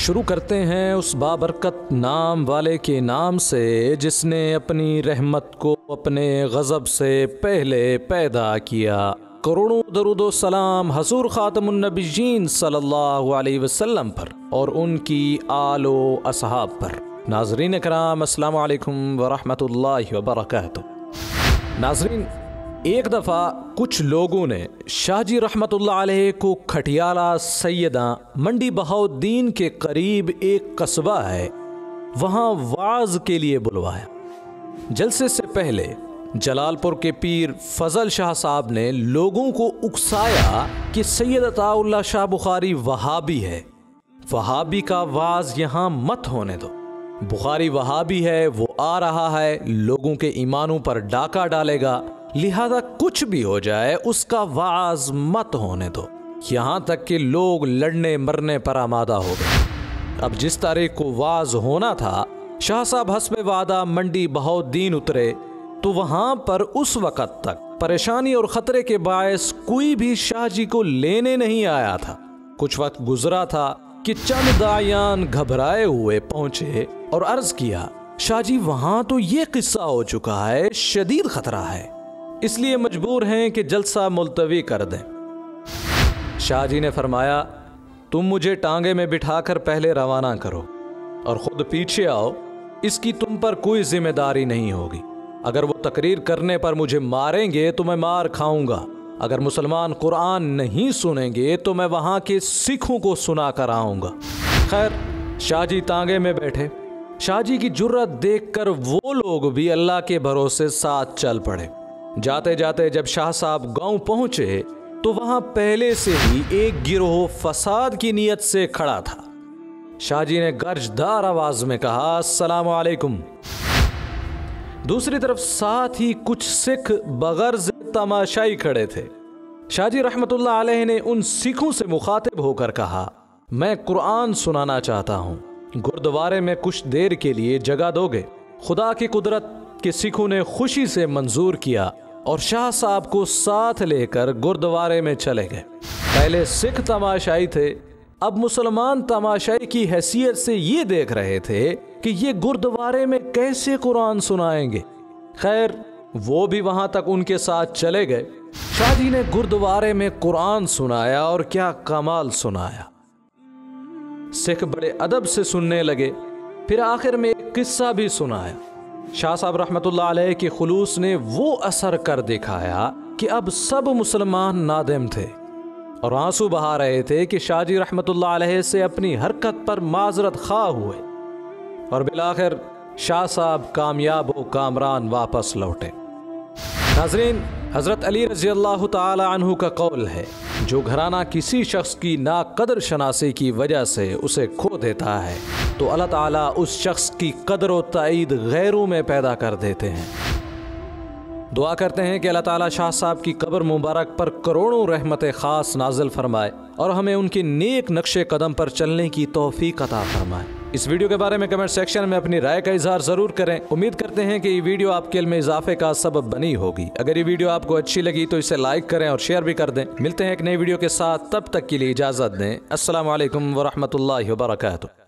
शुरू करते हैं उस बाबरकत नाम वाले के नाम से जिसने अपनी रहमत को अपने गज़ब से पहले पैदा किया। करोड़ों दरूद व सलाम हज़ूर ख़ातमुन नबिय्यीन सल्लल्लाहु अलैहि वसल्लम पर और उनकी आलो असहाब पर। नाज़रीन कराम, अस्सलामु अलैकुम व रहमतुल्लाहि व बरकातुहू। नाज़रीन, एक दफ़ा कुछ लोगों ने शाहजी रहमतुल्लाह अलैह को खटियाला सैयदा मंडी बहाउद्दीन के करीब एक कस्बा है, वहाँ वाज के लिए बुलवाया। जलसे से पहले जलालपुर के पीर फजल शाह साहब ने लोगों को उकसाया कि सैयद अताउल्लाह शाह बुखारी वहाबी है, वहाबी का वाज यहाँ मत होने दो। बुखारी वहाबी है, वो आ रहा है, लोगों के ईमानों पर डाका डालेगा, लिहाजा कुछ भी हो जाए उसका वाज मत होने दो। यहाँ तक कि लोग लड़ने मरने पर आमादा हो गए। अब जिस तारीख को वाज होना था, शाह साहब हस्बे वादा मंडी बहाउद्दीन उतरे तो वहाँ पर उस वक़्त तक परेशानी और ख़तरे के बायस कोई भी शाह जी को लेने नहीं आया था। कुछ वक्त गुजरा था कि चंद दायान घबराए हुए पहुंचे और अर्ज किया, शाह जी वहाँ तो ये किस्सा हो चुका है, शदीद खतरा है, इसलिए मजबूर हैं कि जलसा मुलतवी कर दें। शाह जी ने फरमाया, तुम मुझे टांगे में बिठाकर पहले रवाना करो और ख़ुद पीछे आओ, इसकी तुम पर कोई जिम्मेदारी नहीं होगी। अगर वो तकरीर करने पर मुझे मारेंगे तो मैं मार खाऊंगा, अगर मुसलमान कुरान नहीं सुनेंगे तो मैं वहाँ के सिखों को सुना कर आऊँगा। खैर, शाह जी तांगे में बैठे। शाह जी की जुर्रत देखकर वो लोग भी अल्लाह के भरोसे साथ चल पड़े। जाते जाते जब शाह साहब गांव पहुंचे तो वहां पहले से ही एक गिरोह फसाद की नीयत से खड़ा था। शाह जी ने गर्जदार आवाज में कहा, अस्सलामु अलैकुम। दूसरी तरफ साथ ही कुछ सिख बगर्ज तमाशाई खड़े थे। शाह जी रहमतुल्लाह अलैह ने उन सिखों से मुखातिब होकर कहा, मैं कुरान सुनाना चाहता हूँ, गुरुद्वारे में कुछ देर के लिए जगह दोगे? खुदा की कुदरत के सिखों ने खुशी से मंजूर किया और शाह साहब को साथ लेकर गुरुद्वारे में चले गए। पहले सिख तमाशाई थे, अब मुसलमान तमाशाई की हैसियत से ये देख रहे थे कि ये गुरुद्वारे में कैसे कुरान सुनाएंगे। खैर, वो भी वहां तक उनके साथ चले गए। शाह जी ने गुरुद्वारे में कुरान सुनाया और क्या कमाल सुनाया। सिख बड़े अदब से सुनने लगे। फिर आखिर में एक किस्सा भी सुनाया। शाह साहब रहमतुल्लाह अलैह के खुलूस ने वो असर कर दिखाया कि अब सब मुसलमान नादिम थे और आंसू बहा रहे थे कि शाह जी रहमतुल्लाह अलैह से अपनी हरकत पर माजरत खा हुए और बिलाखिर शाह साहब कामयाब व कामरान वापस लौटे। नाज़रीन, हज़रत अली रज़ी अल्लाह ताला अन्हु का कौल है, जो घराना किसी शख्स की नाकदर शनासी की वजह से उसे खो देता है तो अल्लाह ताला उस शख्स की कदर व ताईद गैरों में पैदा कर देते हैं। दुआ करते हैं कि अल्लाह ताला शाह साहब की कब्र मुबारक पर करोड़ों रहमत ख़ास नाजिल फरमाए और हमें उनके नेक नक्शे कदम पर चलने की तौफीक अता फरमाए। इस वीडियो के बारे में कमेंट सेक्शन में अपनी राय का इजहार ज़रूर करें। उम्मीद करते हैं कि ये वीडियो आपके इल्म में इजाफे का सबब बनी होगी। अगर ये वीडियो आपको अच्छी लगी तो इसे लाइक करें और शेयर भी कर दें। मिलते हैं एक नई वीडियो के साथ, तब तक के लिए इजाज़त दें। अस्सलामु अलैकुम व रहमतुल्लाहि व बरकातुहू।